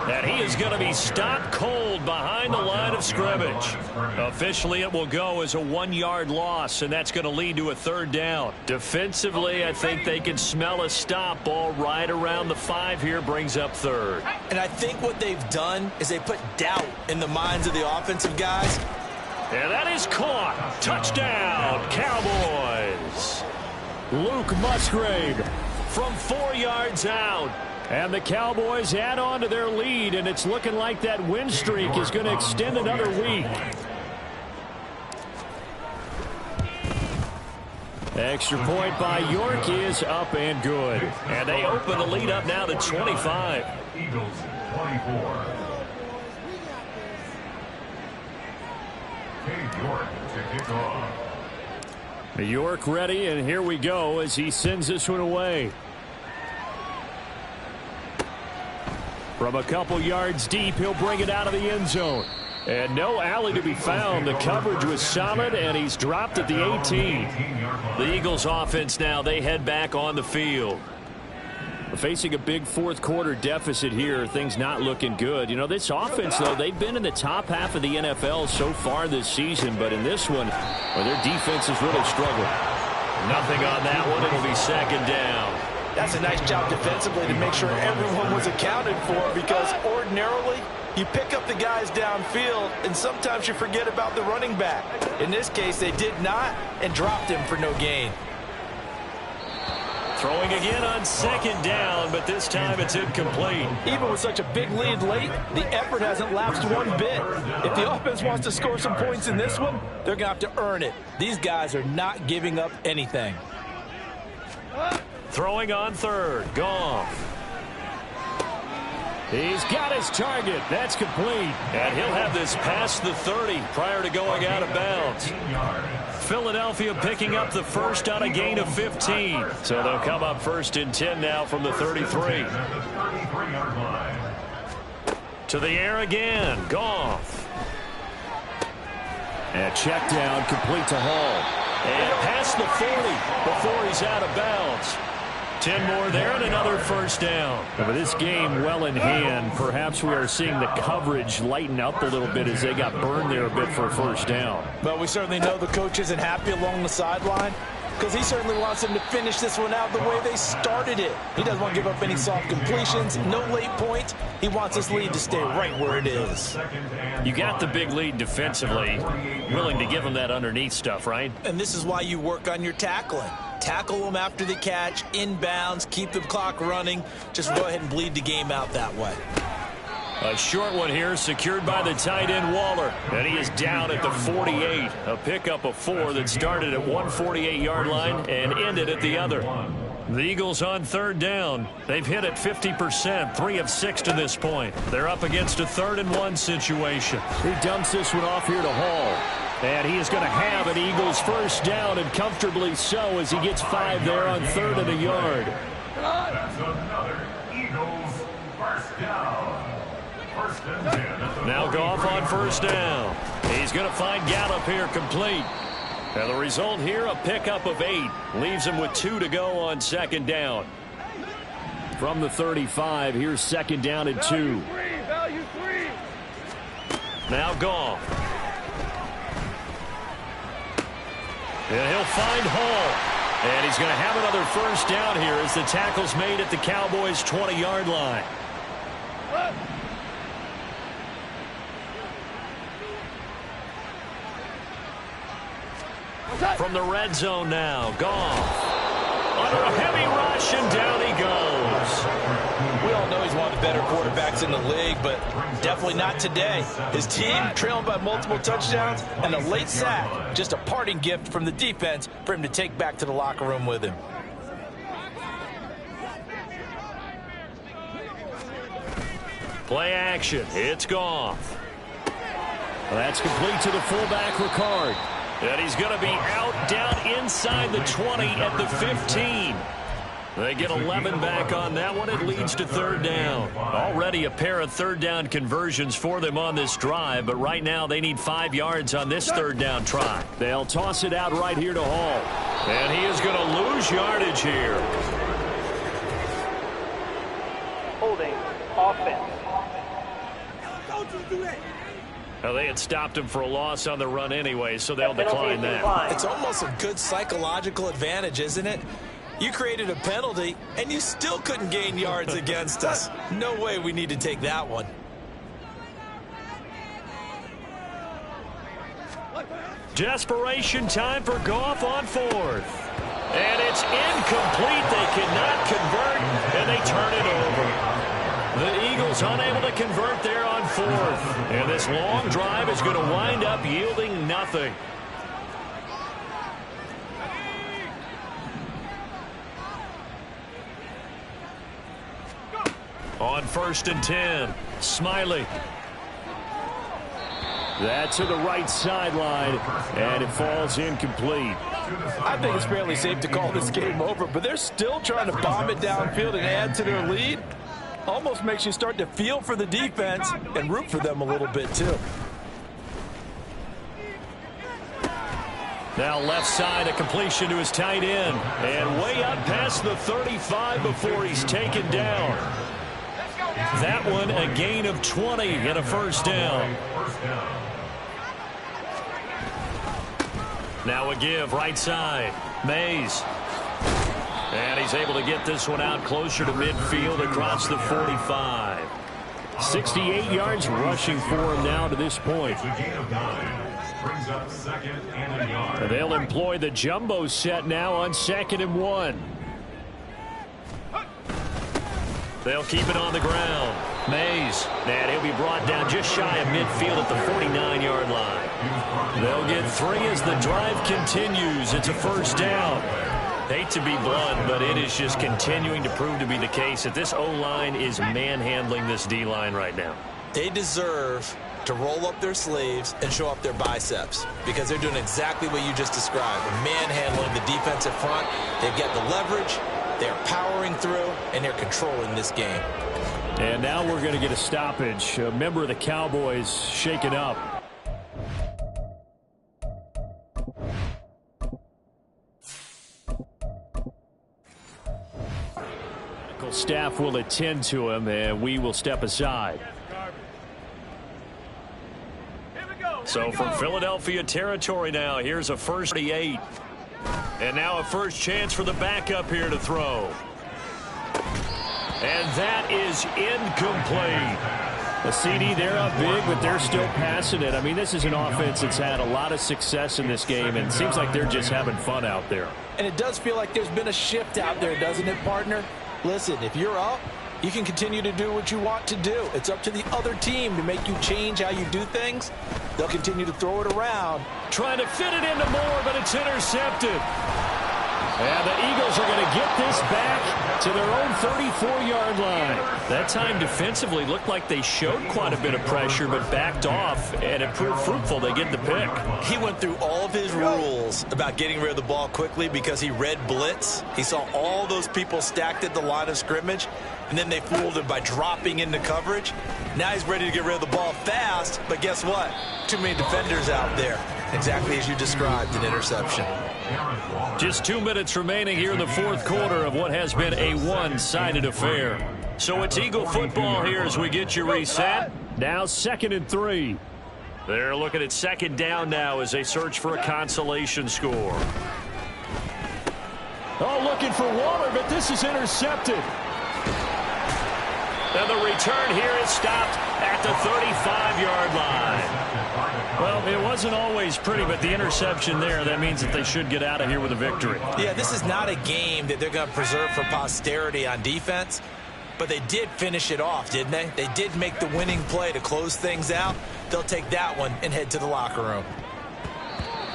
And he is going to be stopped cold behind the line of scrimmage. Officially, it will go as a 1-yard loss, and that's going to lead to a 3rd down. Defensively, I think they can smell a stop ball right around the 5 here, brings up 3rd. And I think what they've done is they put doubt in the minds of the offensive guys. And that is caught. Touchdown, Cowboys. Luke Musgrave from 4 yards out. And the Cowboys add on to their lead, and it's looking like that win streak is going to extend another week. Extra point by York is up and good. And they open the lead up now to 25. Eagles 24. York to kick off. York ready, and here we go as he sends this one away. From a couple yards deep, he'll bring it out of the end zone. And no alley to be found. The coverage was solid, and he's dropped at the 18. The Eagles offense now, they head back on the field. Facing a big fourth quarter deficit here, things not looking good. You know, this offense, though, they've been in the top half of the NFL so far this season, but in this one, well, their defense has really struggled. Nothing on that one. It'll be second down. That's a nice job defensively to make sure everyone was accounted for, because ordinarily you pick up the guys downfield and sometimes you forget about the running back. In this case, they did not and dropped him for no gain. Throwing again on second down, but this time it's incomplete. Even with such a big lead late, the effort hasn't lapsed one bit. If the offense wants to score some points in this one, they're going to have to earn it. These guys are not giving up anything. Throwing on third. Goff. He's got his target. That's complete. And he'll have this past the 30 prior to going out of bounds. Philadelphia picking up the first on a gain of 15. So they'll come up first and 10 now from the 33. To the air again. Goff. And check down complete to Hall. And past the 40 before he's out of bounds. 10 more there and another first down. But this game well in hand. Perhaps we are seeing the coverage lighten up a little bit as they got burned there a bit for a first down. But we certainly know the coach isn't happy along the sideline, because he certainly wants them to finish this one out the way they started it. He doesn't want to give up any soft completions, no late points. He wants this lead to stay right where it is. You got the big lead defensively. Willing to give them that underneath stuff, right? And this is why you work on your tackling. Tackle them after the catch, inbounds, keep the clock running. Just go ahead and bleed the game out that way. A short one here, secured by the tight end Waller. And he is down at the 48. A pickup of 4 that started at 148-yard line and ended at the other. The Eagles on third down. They've hit it 50%, 3 of 6 to this point. They're up against a 3rd and 1 situation. He dumps this one off here to Hall. And he is going to have an Eagles first down, and comfortably so, as he gets 5 there on 3rd and a yard. That's another Eagles first down. First and 10. Now Goff on first down. He's going to find Gallup here complete. And the result here, a pickup of 8. Leaves him with 2 to go on second down. From the 35, here's second down and 2. Now Goff. And he'll find Hall. And he's going to have another first down here as the tackle's made at the Cowboys' 20-yard line. From the red zone now, Goff. Under a heavy rush, and down he goes. We all know he's one of the better quarterbacks in the league, but definitely not today. His team trailing by multiple touchdowns and a late sack. Just a parting gift from the defense for him to take back to the locker room with him. Play action. It's Goff. That's complete to the fullback, Ricard. And he's going to be out down inside the 20 at the 15. They get 11 back on that one. It leads to third down. Already a pair of third down conversions for them on this drive, but right now they need 5 yards on this third down try. They'll toss it out right here to Hall. And he is going to lose yardage here. Holding offense. Well, they had stopped him for a loss on the run anyway, so they'll decline that. It's almost a good psychological advantage, isn't it? You created a penalty, and you still couldn't gain yards against us. No way we need to take that one. Desperation time for Goff on 4th. And it's incomplete. They cannot convert, and they turn it over. The Eagles unable to convert there on 4th. And this long drive is going to wind up yielding nothing. On 1st and 10, Smiley. That's to the right sideline, and it falls incomplete. I think it's fairly safe to call this game over, but they're still trying to bomb it downfield and add to their lead. Almost makes you start to feel for the defense and root for them a little bit, too. Now left side, a completion to his tight end. And way up past the 35 before he's taken down. That one a gain of 20 and a first down. Now a give right side. Mays. And he's able to get this one out closer to midfield across the 45. 68 yards rushing for him now to this point. And they'll employ the jumbo set now on 2nd and 1. They'll keep it on the ground. Mays, and he'll be brought down just shy of midfield at the 49-yard line. They'll get 3 as the drive continues. It's a first down. Hate to be blunt, but it is just continuing to prove to be the case that this O-line is manhandling this D-line right now. They deserve to roll up their sleeves and show up their biceps because they're doing exactly what you just described. Manhandling the defensive front. They've got the leverage. They're powering through, and they're controlling this game. And now we're going to get a stoppage. A member of the Cowboys shaken up. Medical staff will attend to him, and we will step aside. So from Philadelphia territory now, here's a first 38. And now a first chance for the backup here to throw. And that is incomplete. The CD, they're up big, but they're still passing it. I mean, this is an offense that's had a lot of success in this game, and it seems like they're just having fun out there. And it does feel like there's been a shift out there, doesn't it, partner? Listen, if you're up, you can continue to do what you want to do. It's up to the other team to make you change how you do things. They'll continue to throw it around. Trying to fit it into Moore, but it's intercepted. And the Eagles are going to get this back to their own 34-yard line. That time defensively looked like they showed quite a bit of pressure, but backed off, and it proved fruitful. They get the pick. He went through all of his rules about getting rid of the ball quickly because he read blitz. He saw all those people stacked at the line of scrimmage, and then they fooled him by dropping into coverage. Now he's ready to get rid of the ball fast, but guess what? Too many defenders out there. Exactly as you described, an interception. Just 2 minutes remaining here in the fourth quarter of what has been a one-sided affair. So it's Eagle football here as we get you reset. Now 2nd and 3. They're looking at 2nd down now as they search for a consolation score. Oh, looking for Waller, but this is intercepted. And the return here is stopped at the 35-yard line. Well, it wasn't always pretty, but the interception there, that means that they should get out of here with a victory. Yeah, this is not a game that they're going to preserve for posterity on defense, but they did finish it off, didn't they? They did make the winning play to close things out. They'll take that one and head to the locker room.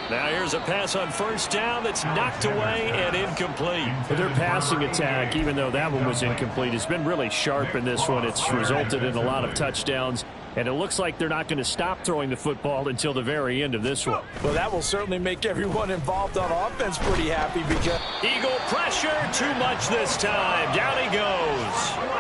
Now here's a pass on first down that's knocked away and incomplete. Their passing attack, even though that one was incomplete, has been really sharp in this one. It's resulted in a lot of touchdowns, and it looks like they're not going to stop throwing the football until the very end of this one. Well, that will certainly make everyone involved on offense pretty happy because Eagle pressure, too much this time. Down he goes.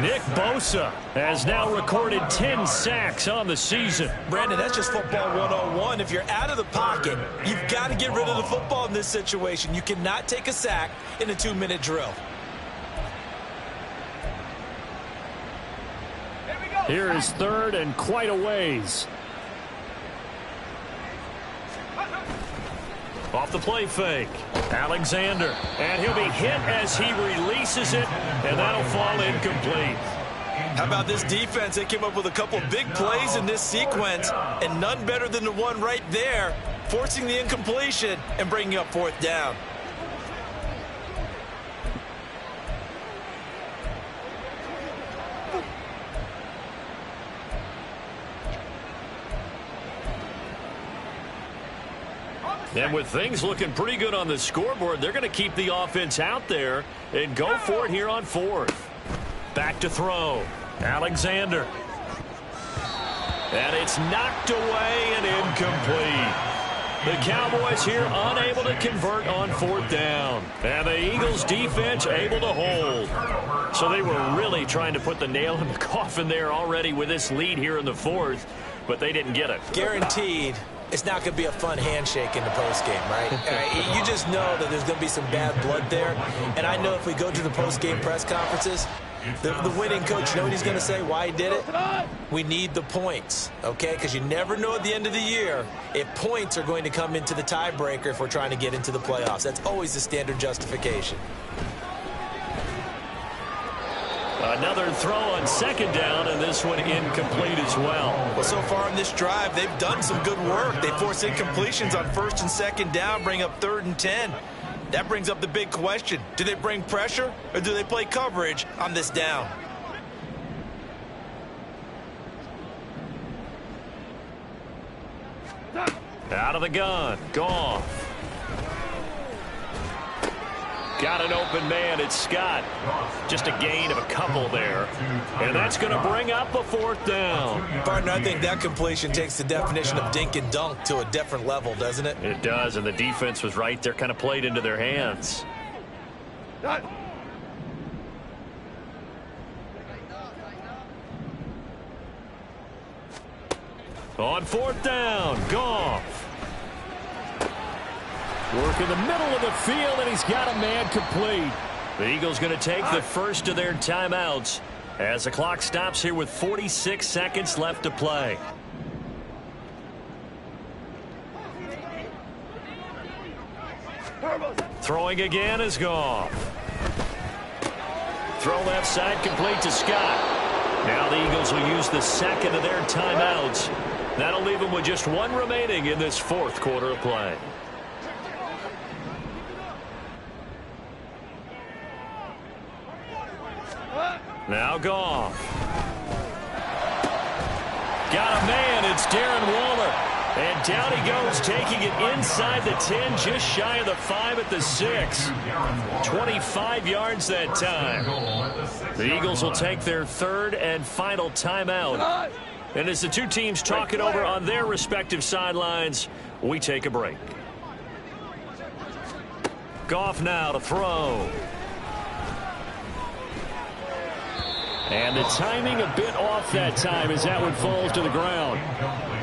Nick Bosa has now recorded 10 sacks on the season. Brandon, that's just football 101. If you're out of the pocket, you've got to get rid of the football in this situation. You cannot take a sack in a 2-minute drill. Here is 3rd and quite a ways. Off the play fake. Alexander. And he'll be hit as he releases it, and that'll fall incomplete. How about this defense? They came up with a couple big plays in this sequence, and none better than the one right there, forcing the incompletion and bringing up 4th down. And with things looking pretty good on the scoreboard, they're going to keep the offense out there and go for it here on 4th. Back to throw. Alexander. And it's knocked away and incomplete. The Cowboys here unable to convert on 4th down. And the Eagles defense able to hold. So they were really trying to put the nail in the coffin there already with this lead here in the 4th, but they didn't get it. Guaranteed it's not going to be a fun handshake in the postgame, right? You just know that there's going to be some bad blood there. And I know if we go to the postgame press conferences, the winning coach, you know what he's going to say, why he did it? We need the points, okay? Because you never know at the end of the year if points are going to come into the tiebreaker if we're trying to get into the playoffs. That's always the standard justification. Another throw on second down, and this one incomplete as well. Well, so far in this drive, they've done some good work. They force incompletions on first and second down, bring up 3rd and 10. That brings up the big question. Do they bring pressure, or do they play coverage on this down? Out of the gun. Goff. Got an open man. It's Scott. Just a gain of a couple there. And that's going to bring up a 4th down. Partner, I think that completion takes the definition of dink and dunk to a different level, doesn't it? It does, and the defense was right there, kind of played into their hands. On 4th down, Goff. Work in the middle of the field, and he's got a man complete. The Eagles going to take the first of their timeouts as the clock stops here with 46 seconds left to play. Throwing again is Goff. Throw left side complete to Scott. Now the Eagles will use the second of their timeouts. That'll leave them with just one remaining in this 4th quarter of play. Now Goff. Got a man. It's Darren Waller. And down he goes, taking it inside the 10, just shy of the 5 at the 6. 25 yards that time. The Eagles will take their 3rd and final timeout. And as the two teams talk it over on their respective sidelines, we take a break. Goff now to throw. And the timing a bit off that time as that one falls to the ground.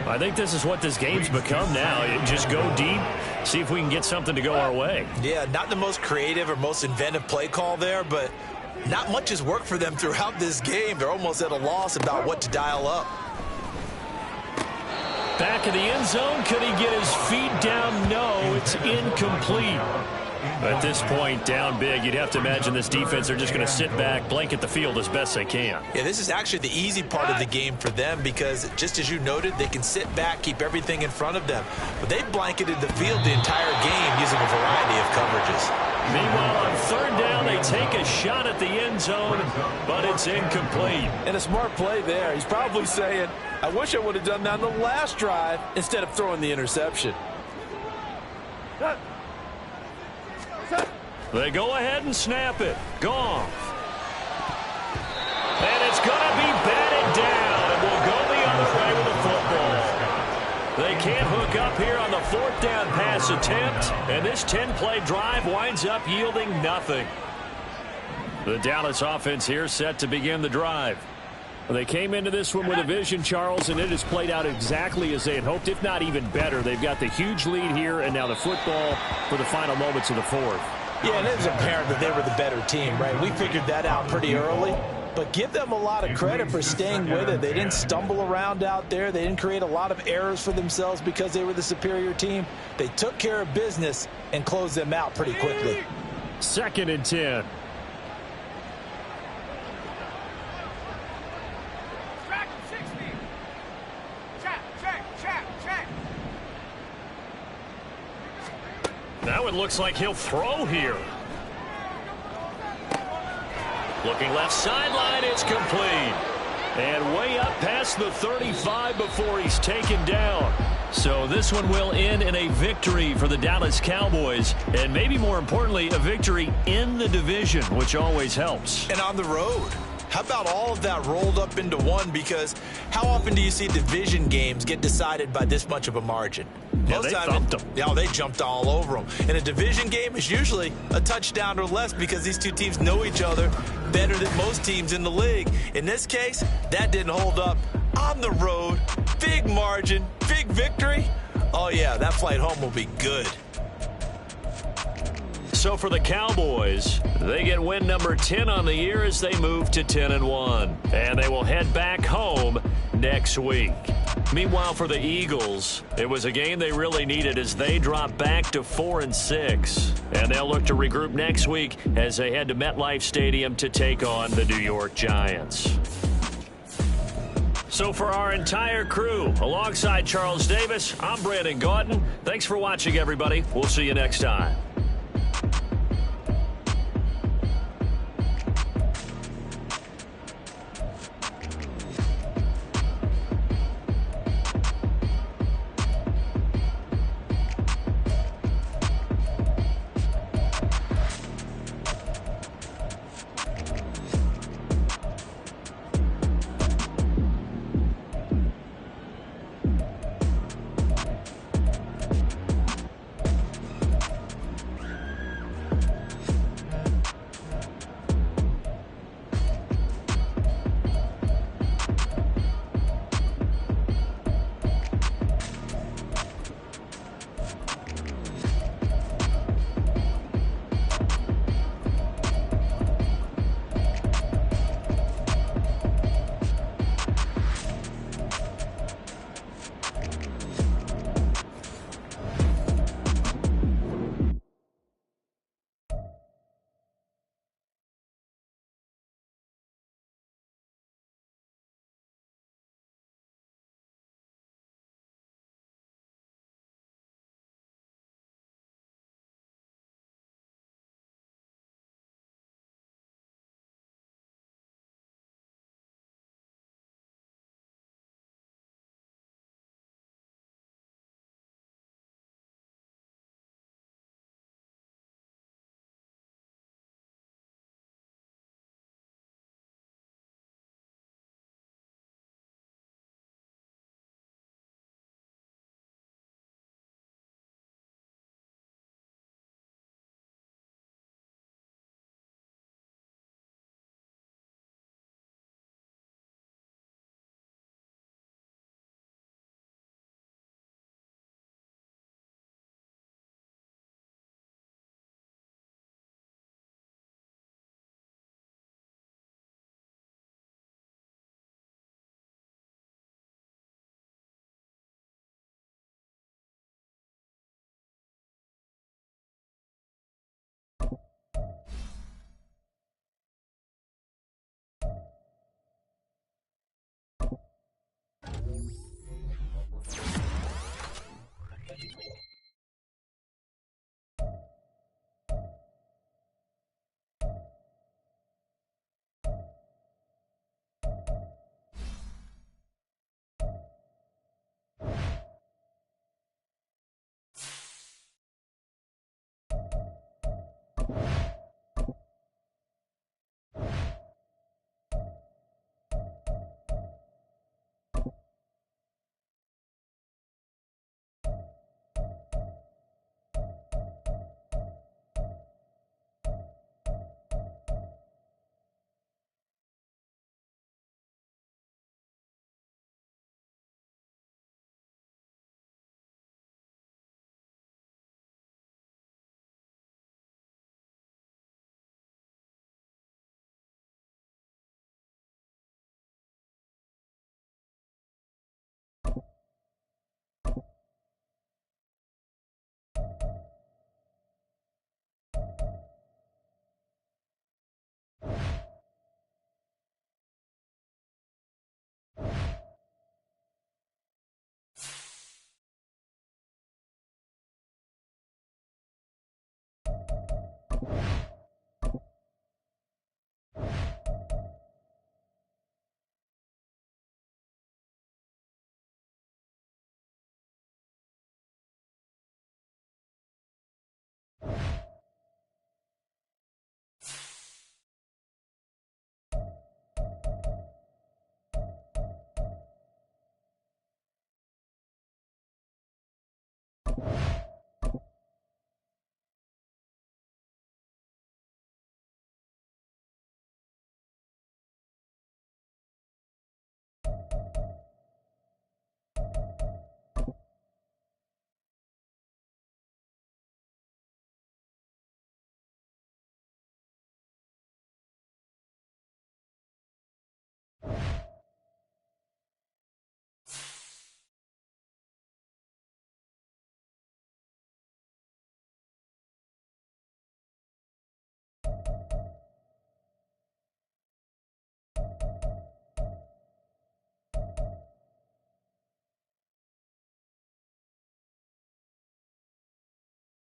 I think this is what this game's become now. Just go deep, see if we can get something to go our way. Yeah, not the most creative or most inventive play call there, but not much has worked for them throughout this game. They're almost at a loss about what to dial up. Back in the end zone, could he get his feet down? No, it's incomplete. At this point, down big, you'd have to imagine this defense, they're just going to sit back, blanket the field as best they can. Yeah, this is actually the easy part of the game for them because, just as you noted, they can sit back, keep everything in front of them. But they've blanketed the field the entire game using a variety of coverages. Meanwhile, on 3rd down, they take a shot at the end zone, but it's incomplete. And a smart play there. He's probably saying, I wish I would have done that on the last drive instead of throwing the interception. They go ahead and snap it. Goff. And it's going to be batted down, and we'll go the other way with the football. They can't hook up here on the 4th down pass attempt, and this 10-play drive winds up yielding nothing. The Dallas offense here set to begin the drive. They came into this one with a vision, Charles, and it has played out exactly as they had hoped, if not even better. They've got the huge lead here, and now the football for the final moments of the 4th. Yeah, and it was apparent that they were the better team, right? We figured that out pretty early. But give them a lot of credit for staying with it. They didn't stumble around out there. They didn't create a lot of errors for themselves because they were the superior team. They took care of business and closed them out pretty quickly. 2nd and 10. Now it looks like he'll throw here. Looking left sideline, it's complete. And way up past the 35 before he's taken down. So this one will end in a victory for the Dallas Cowboys. And maybe more importantly, a victory in the division, which always helps. And on the road. How about all of that rolled up into one? Because how often do you see division games get decided by this much of a margin? Yeah, they thumped them. Yeah, they jumped all over them. And a division game is usually a touchdown or less because these two teams know each other better than most teams in the league. In this case, that didn't hold up. On the road, big margin, big victory. Oh, yeah, that flight home will be good. So for the Cowboys, they get win number 10 on the year as they move to 10-1. And they will head back home next week. Meanwhile, for the Eagles, it was a game they really needed as they drop back to 4-6. And they'll look to regroup next week as they head to MetLife Stadium to take on the New York Giants. So for our entire crew, alongside Charles Davis, I'm Brandon Gaudin. Thanks for watching, everybody. We'll see you next time.